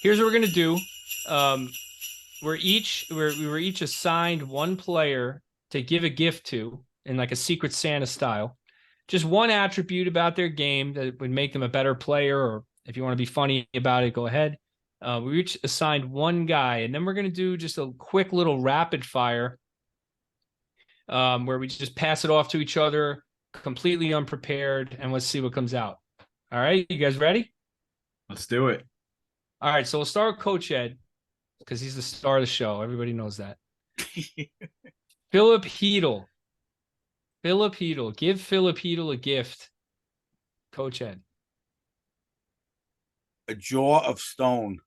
Here's what we're gonna do. Um, we were each assigned one player to give a gift to in like a Secret Santa style. Just one attribute about their game that would make them a better player, or if you want to be funny about it, go ahead. We each assigned one guy, and then we're gonna do just a quick little rapid fire, where we just pass it off to each other, completely unprepared, and let's see what comes out. All right, you guys ready? Let's do it. All right, so we'll start with Coach Ed because he's the star of the show. Everybody knows that. Philip Heedle. Philip Heedle. Give Philip Heedle a gift. Coach Ed. A jaw of stone.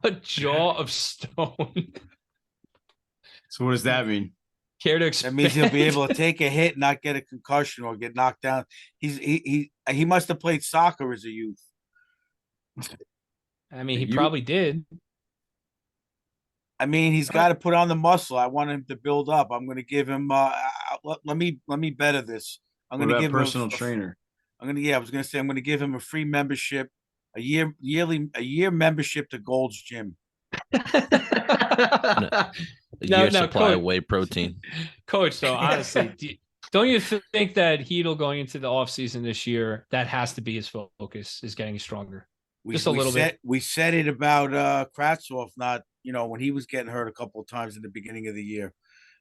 A jaw of stone. So what does that mean? Care to That expand? means he'll be able to take a hit, not get a concussion or get knocked down. He must have played soccer as a youth. I mean, he probably did. I mean, he's got to put on the muscle. I want him to build up. I'm going to give him. Let me better this. I'm What going to about give personal him trainer? I was going to say I'm going to give him a free membership, a year membership to Gold's Gym. A year supply of whey protein. Coach, so honestly, don't you think that Heedle going into the offseason this year, that has to be his focus, is getting stronger? Just a little bit. We said it about Kratzov, not when he was getting hurt a couple of times in the beginning of the year.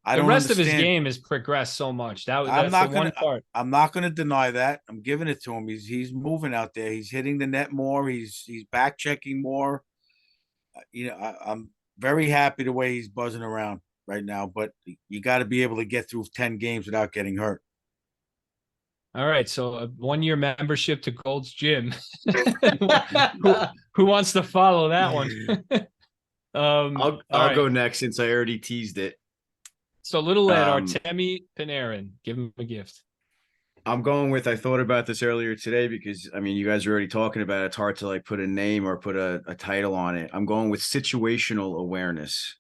The rest of his game has progressed so much. That's the one part. I'm not going to deny that. I'm giving it to him. He's moving out there. He's hitting the net more. He's back checking more. I'm very happy the way he's buzzing around right now. But you got to be able to get through 10 games without getting hurt. All right, so a 1-year membership to Gold's Gym. who wants to follow that one? I'll go next since I already teased it. So little Ed, Artemi Panarin, give him a gift. I'm going with, I thought about this earlier today because, I mean, you guys are already talking about it. It's hard to put a name or put a title on it. I'm going with situational awareness.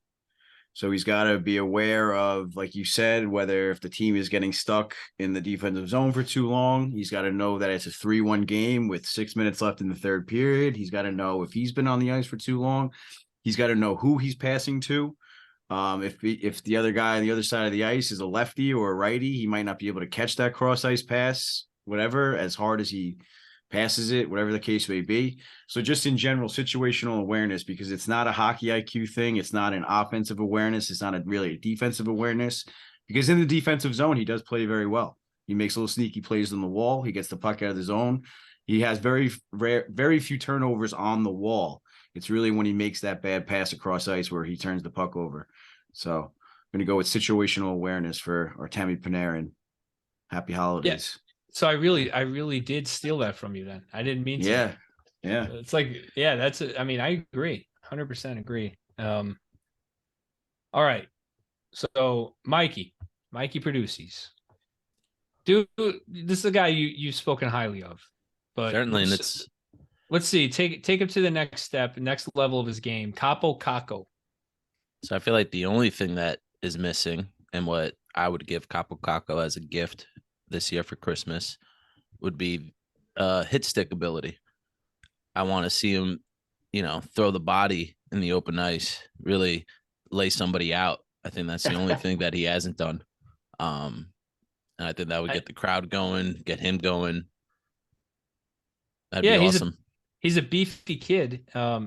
So he's got to be aware of, like you said, whether if the team is getting stuck in the defensive zone for too long, he's got to know that it's a 3-1 game with 6 minutes left in the third period. He's got to know if he's been on the ice for too long. He's got to know who he's passing to. If the other guy on the other side of the ice is a lefty or a righty, he might not be able to catch that cross ice pass, whatever, as hard as he passes it, whatever the case may be. So just in general, situational awareness, because it's not a hockey IQ thing. It's not an offensive awareness. It's not really a defensive awareness, because in the defensive zone, he does play very well. He makes little sneaky plays on the wall. He gets the puck out of the zone. He has very few turnovers on the wall. It's really when he makes that bad pass across ice where he turns the puck over. So I'm going to go with situational awareness for Artemi Panarin. Happy holidays. Yeah. So I really did steal that from you then. I didn't mean to. Yeah. It's like, yeah, that's it. I mean, I agree. 100% agree. All right. So Mikey Produces. Dude, this is a guy you've spoken highly of. But certainly, and let's see. Take him to the next step, next level of his game. Capo Caco. So I feel like the only thing that is missing, and what I would give Capo Caco as a gift this year for Christmas, would be hit stick ability. I want to see him, throw the body in the open ice, really lay somebody out. I think that's the only thing that he hasn't done. And I think that would get the crowd going, get him going. That'd be awesome. He's a beefy kid.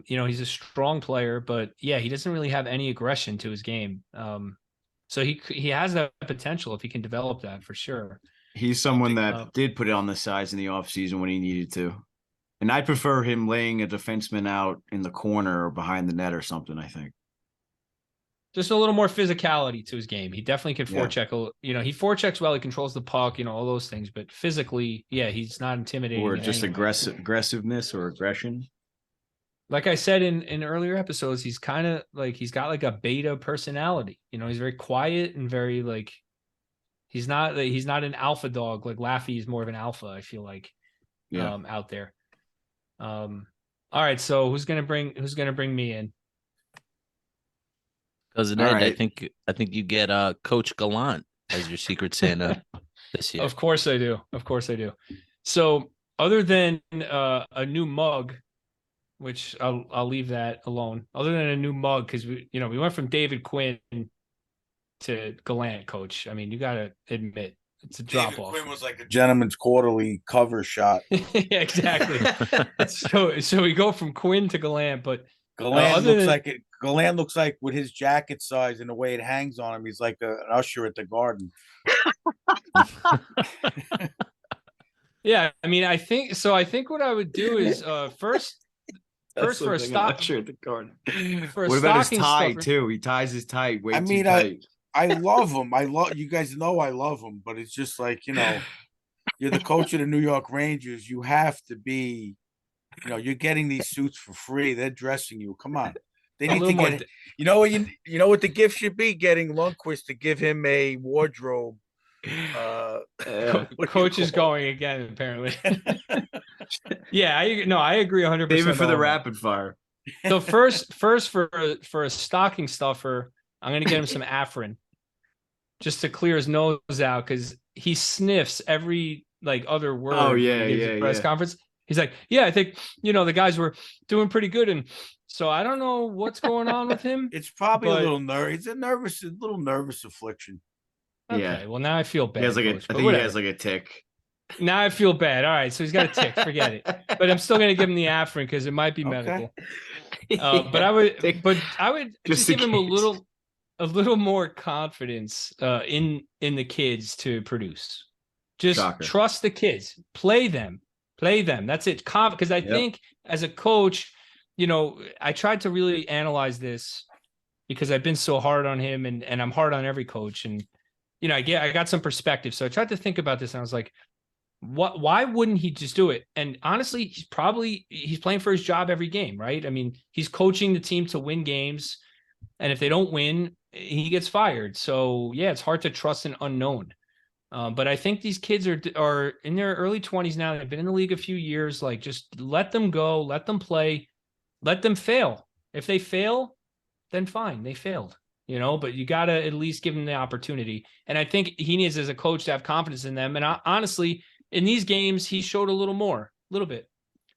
He's a strong player, but yeah, he doesn't really have any aggression to his game. So he has that potential if he can develop that, for sure. He's someone that did put it on the sides in the offseason when he needed to. And I prefer him laying a defenseman out in the corner or behind the net or something, I think. Just a little more physicality to his game. He definitely can forecheck. He forechecks well. He controls the puck, all those things. But physically, yeah, he's not intimidating. Or just aggressiveness or aggression. Like I said in earlier episodes, he's kind of he's got a beta personality. He's very quiet and very he's not an alpha dog. Like Laffy is more of an alpha, I feel like, out there. All right, so who's gonna bring me in? Cousin Ed, right. I think you get Coach Gallant as your Secret Santa this year. Of course I do. So other than a new mug, which I'll leave that alone. Other than a new mug, because we went from David Quinn to Gallant, Coach. I mean, you got to admit it's a drop David off. Quinn was like a gentleman's quarterly cover shot. Yeah, exactly. So we go from Quinn to Gallant, but Gallant Gallant looks like with his jacket size and the way it hangs on him, he's like an usher at the Garden. Yeah, I mean, I think what I would do is first for a stock at the Garden. for a What about his stocking tie stuffer. too? He ties his tie way I mean, too tight. I love him. You guys know I love him, but it's just like, you're the coach of the New York Rangers. You have to be, you're getting these suits for free. They're dressing you. Come on. They need to get it. You know what the gift should be? Getting Lundqvist to give him a wardrobe. Coach is going again, apparently. Yeah, I agree 100%. Save it for the rapid fire. So first for a stocking stuffer, I'm gonna get him some Afrin, just to clear his nose out, because he sniffs every other word. Oh when yeah, he gives a press conference. He's like, yeah, I think the guys were doing pretty good, and so I don't know what's going on with him. It's probably a little nervous. It's a little nervous affliction. Okay, Yeah. well now I feel bad. He has Coach, I think he has like a tick. Now I feel bad. All right, so he's got a tick. Forget it. But I'm still gonna give him the Afrin because it might be medical. But I would just give him a little more confidence in the kids to produce. Just trust the kids. Play them. That's it. Because I think as a coach, I tried to really analyze this because I've been so hard on him, and I'm hard on every coach, and I got some perspective. So I tried to think about this, and I was like, why wouldn't he just do it? And honestly, he's playing for his job every game, right? I mean, he's coaching the team to win games, and if they don't win, he gets fired. So yeah, it's hard to trust an unknown. But I think these kids are in their early 20s now. They've been in the league a few years. Like, just let them go, let them play, let them fail. If they fail, then fine, they failed. But you got to at least give them the opportunity. And I think he needs, as a coach, to have confidence in them. And honestly, in these games, he showed a little bit.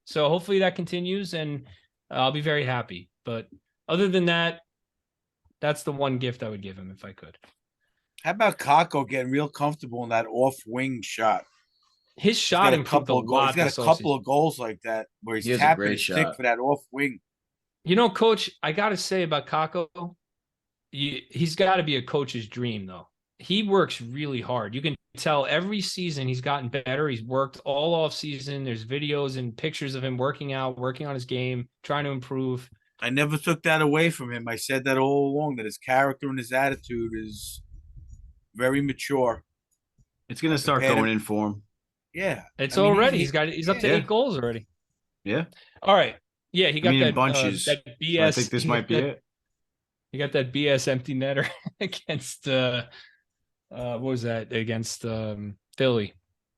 So hopefully that continues, and I'll be very happy. But other than that, that's the one gift I would give him if I could. How about Kako getting real comfortable in that off-wing shot? His shot improved a lot. He's got a couple of goals like that where he's tapping his stick for that off-wing. Coach, I got to say about Kako, he's got to be a coach's dream, though. He works really hard. You can tell every season he's gotten better. He's worked all off season. There's videos and pictures of him working out, working on his game, trying to improve. I never took that away from him. I said that all along, that his character and his attitude is very mature. It's going to start going in for him. Yeah. He's up to 8 goals already. Yeah. All right. Yeah, he got that bunches. That BS. So I think this might be it. He got that BS empty netter against what was that, against Philly?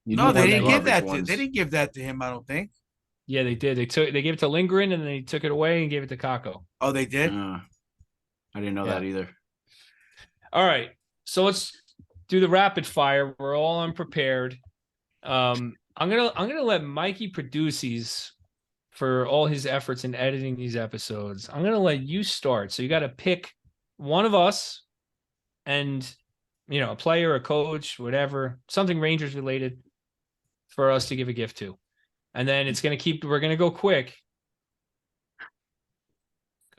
No, they didn't give that. They didn't give that to him, I don't think. Yeah, they did. They gave it to Lindgren, and then they took it away and gave it to Kako. Oh, they did? I didn't know that either. All right, so let's do the rapid fire. We're all unprepared. I'm gonna let Mikey produce these for all his efforts in editing these episodes. I'm gonna let you start. So you got to pick one of us, and a player, a coach, whatever, something Rangers related, for us to give a gift to. And then we're going to go quick.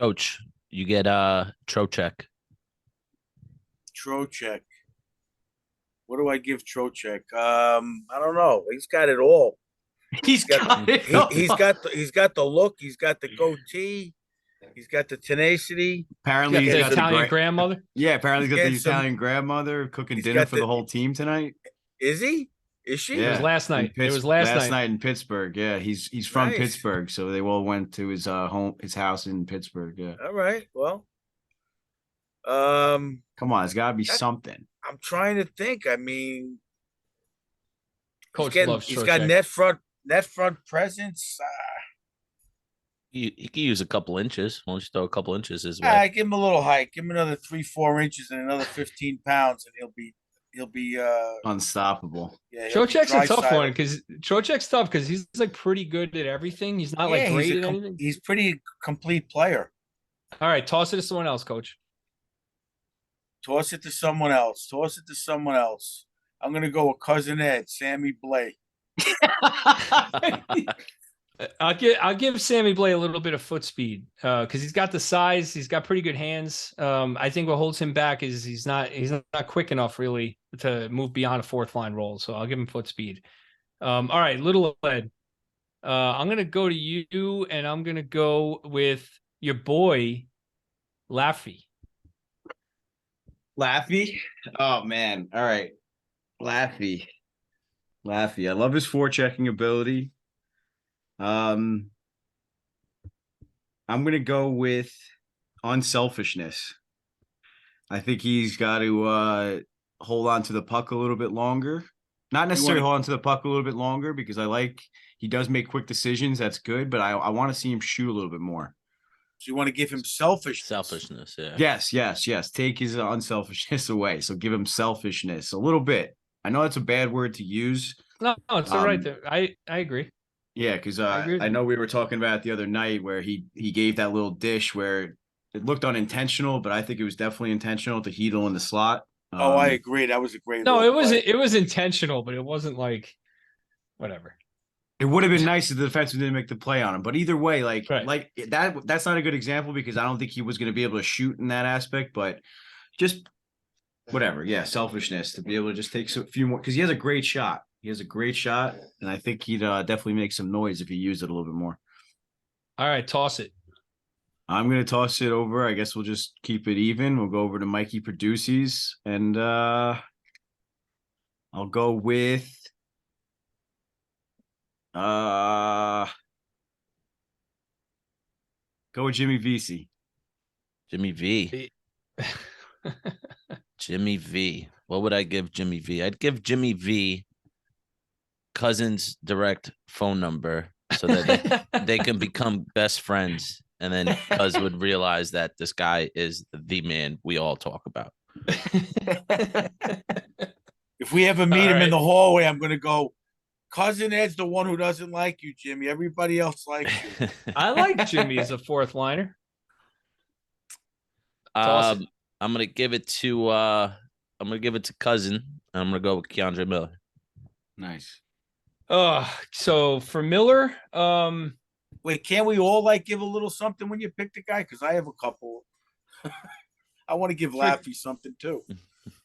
Coach, you get Trocheck. Trocheck. What do I give Trocheck? I don't know. He's got it all. He's got the look. He's got the goatee. He's got the tenacity. Apparently, he's got the Italian grandmother. Yeah, apparently he's got the Italian grandmother cooking dinner for the whole team tonight. Is he? Is she? Yeah. It was last night. It was last night in Pittsburgh. Yeah, he's from Pittsburgh, so they all went to his house in Pittsburgh. Yeah. All right. Well, come on, it's got to be something. I'm trying to think. I mean, Coach he's got net front presence. He could use a couple inches. Why don't you throw a couple inches his way? Give him a little height. Give him another 3-4 inches and another 15 pounds, and he'll be Unstoppable. yeah, he'll be Trocheck's a tough Draisaitl. one because Trocheck's tough because he's like pretty good at everything. He's not like great at anything. He's pretty complete player. All right, toss it to someone else, coach. Toss it to someone else. Toss it to someone else. I'm gonna go with cousin Ed, Sammy Blake. I'll give Sammy Blay a little bit of foot speed because he's got the size. He's got pretty good hands. I think what holds him back is he's not quick enough really to move beyond a fourth line role. So I'll give him foot speed. All right, little Ed. I'm gonna go to you, and I'm gonna go with your boy, Laffy. Laffy? Oh man. All right. Laffy. I love his forechecking ability. I'm gonna go with unselfishness. I think he's got to hold on to the puck a little bit longer. Not necessarily hold on to the puck a little bit longer because he does make quick decisions. That's good, but I want to see him shoot a little bit more. So you want to give him selfishness. Selfishness, yeah. Yes. Take his unselfishness away. So give him selfishness a little bit. I know that's a bad word to use. No, it's all right. There, I agree. Yeah, because I know we were talking about it the other night where he gave that little dish where it looked unintentional, but I think it was definitely intentional to Hedel in the slot. I agree. That was a great. No, it was intentional, but it wasn't like whatever. It would have been nice if the defenseman didn't make the play on him, but either way, like that's not a good example because I don't think he was going to be able to shoot in that aspect. But just whatever, yeah, selfishness to be able to just take a few more because he has a great shot. And I think he'd definitely make some noise if he used it a little bit more. All right, toss it. I'm going to toss it over. I guess we'll just keep it even. We'll go over to Mikey Produces, and I'll go with Jimmy Vesey. Jimmy V. Jimmy V. What would I give Jimmy V? I'd give Jimmy V cousin's direct phone number so that they can become best friends. And then Cuz would realize that this guy is the man we all talk about. If we ever meet him in the hallway, I'm going to go, cousin Ed's the one who doesn't like you, Jimmy. Everybody else likes you. I like Jimmy as a fourth liner. I'm going to give it to cousin. I'm going to go with Keandre Miller. Nice. So for Miller, wait, can't we all give a little something when you pick the guy? Because I have a couple. I want to give Laffy something too.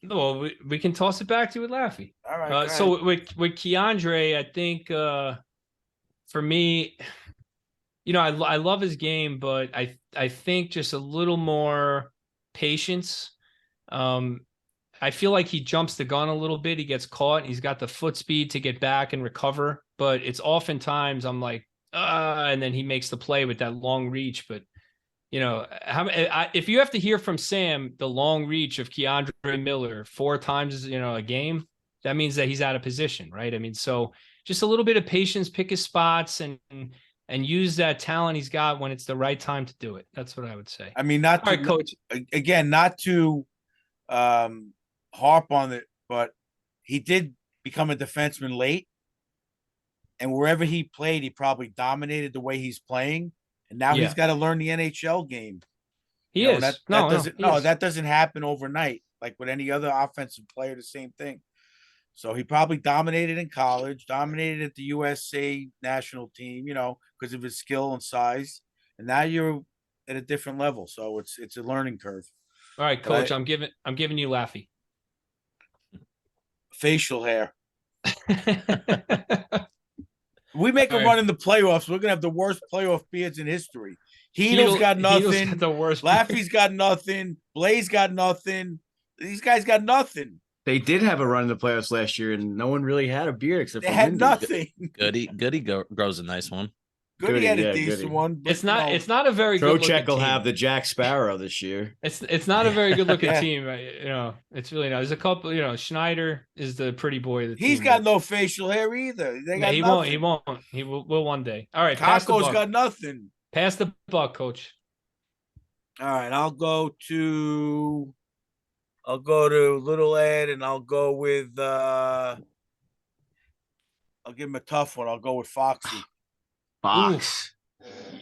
Well, we can toss it back to you with Laffy. All right. So with Keandre, I think for me, I love his game, but I think just a little more patience. I feel like he jumps the gun a little bit. He gets caught. He's got the foot speed to get back and recover, but it's oftentimes I'm like, and then he makes the play with that long reach. But if you have to hear from Sam the long reach of Keandre Miller 4 times, a game, that means that he's out of position, right? I mean, so just a little bit of patience, pick his spots, and use that talent he's got when it's the right time to do it. That's what I would say. I mean, not to harp on it, but he did become a defenseman late, and wherever he played, he probably dominated the way he's playing. And now he's got to learn the NHL game. That doesn't happen overnight. Like with any other offensive player, the same thing. So he probably dominated in college, dominated at the USA national team, because of his skill and size. And now you're at a different level. So it's a learning curve. All right, Coach, I'm giving you Laffy. Facial hair. We make a run in the playoffs, we're gonna have the worst playoff beards in history. Hedel's got nothing. The worst. Laffy's got nothing. Blaze got nothing. These guys got nothing. They did have a run in the playoffs last year, and no one really had a beard except they for had Lindy. Nothing. Goody grows a nice one. Goody had a decent one. It's not a very good looking Trocheck will team. have the Jack Sparrow this year. It's not a very good looking team. It's really not. There's a couple. Schneider is the pretty boy of the team. He's got no facial hair either. They got nothing. He won't. He will one day. All right. Taco's got nothing. Pass the buck, Coach. All right. I'll go to I'll go to Little Ed, and I'll go with. I'll give him a tough one. I'll go with Foxy. Fox.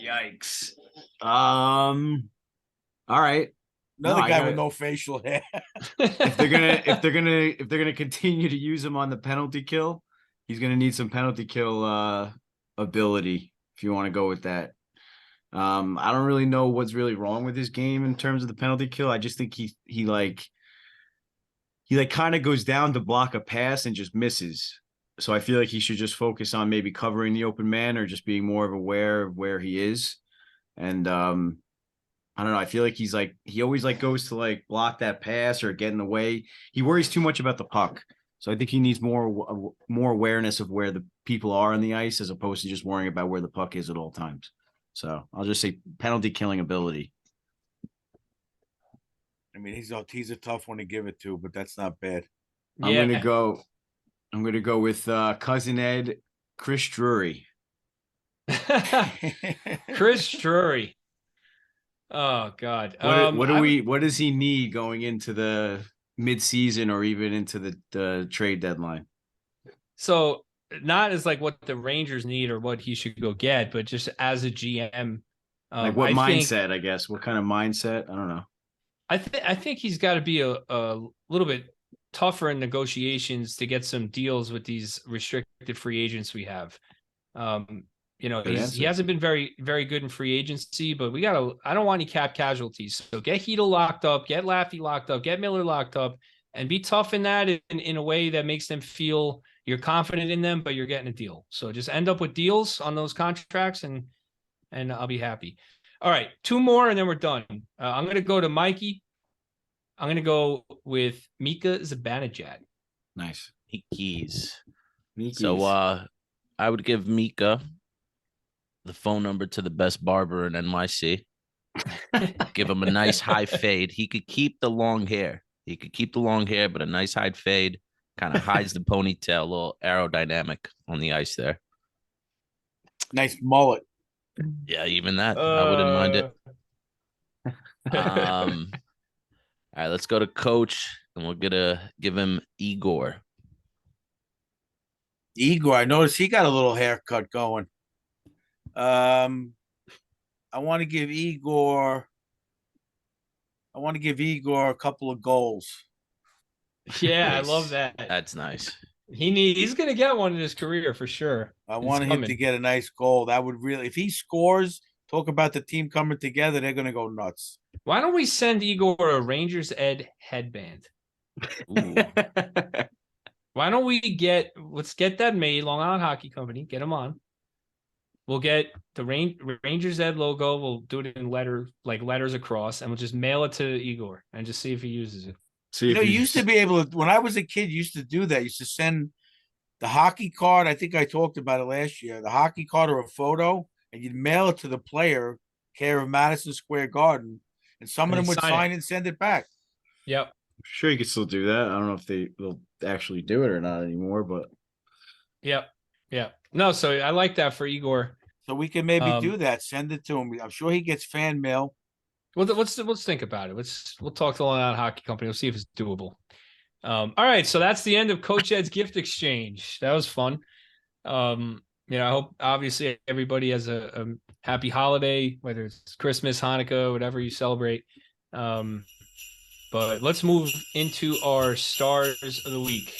Yikes. All right. Another I guy got with it. no facial hair. If they're gonna continue to use him on the penalty kill, he's gonna need some penalty kill ability if you want to go with that. I don't really know what's really wrong with his game in terms of the penalty kill. I just think he kind of goes down to block a pass and just misses. So I feel like he should just focus on maybe covering the open man or just being more of aware of where he is. And I don't know. I feel like he always goes to block that pass or get in the way. He worries too much about the puck. So I think he needs more awareness of where the people are on the ice as opposed to just worrying about where the puck is at all times. So I'll just say penalty killing ability. I mean, he's a tough one to give it to, but that's not bad. I'm gonna go with cousin Ed, Chris Drury. Chris Drury. Oh God. What does he need going into the mid-season or even into the trade deadline? So not as what the Rangers need or what he should go get, but just as a GM. What mindset, I guess. What kind of mindset? I don't know. I think he's got to be a little bit tougher in negotiations to get some deals with these restricted free agents we have. He hasn't been very, very good in free agency, but I don't want any cap casualties. So get Hedel locked up, get Laffy locked up, get Miller locked up, and be tough in that in a way that makes them feel you're confident in them, but you're getting a deal. So just end up with deals on those contracts and I'll be happy. All right, 2 more and then we're done. I'm going to go to Mikey. I'm going to go with Mika Zibanejad. Nice. Miki's. So I would give Mika the phone number to the best barber in NYC. Give him a nice high fade. He could keep the long hair. But a nice high fade kind of hides the ponytail, a little aerodynamic on the ice there. Nice mullet. Yeah, even that. I wouldn't mind it. All right, let's go to Coach, and we're gonna give him Igor. I noticed he got a little haircut going. I want to give Igor a couple of goals. Yeah, Nice. I love that. That's nice. He's gonna get one in his career for sure. I want him to get a nice goal. That would really, if he scores, talk about the team coming together, they're gonna go nuts. Why don't we send Igor a Rangers Ed headband? Why don't let's get that made, Long Island Hockey Company, get him on. We'll get the Rangers Ed logo. We'll do it in letters across, and we'll just mail it to Igor and just see if he uses it. You used to be able to, when I was a kid, you used to do that. You used to send the hockey card. I think I talked about it last year. The hockey card or a photo, and you'd mail it to the player, care of Madison Square Garden, and some of them would sign it and send it back. Yep. I'm sure you could still do that. I don't know if they'll actually do it or not anymore, but Yep. No, so I like that for Igor. So we can maybe do that. Send it to him. I'm sure he gets fan mail. Well, let's think about it. We'll talk to Long Island Hockey Company. We'll see if it's doable. All right, so that's the end of Coach Ed's gift exchange. That was fun. I hope obviously everybody has a happy holiday, whether it's Christmas, Hanukkah, whatever you celebrate. But let's move into our stars of the week.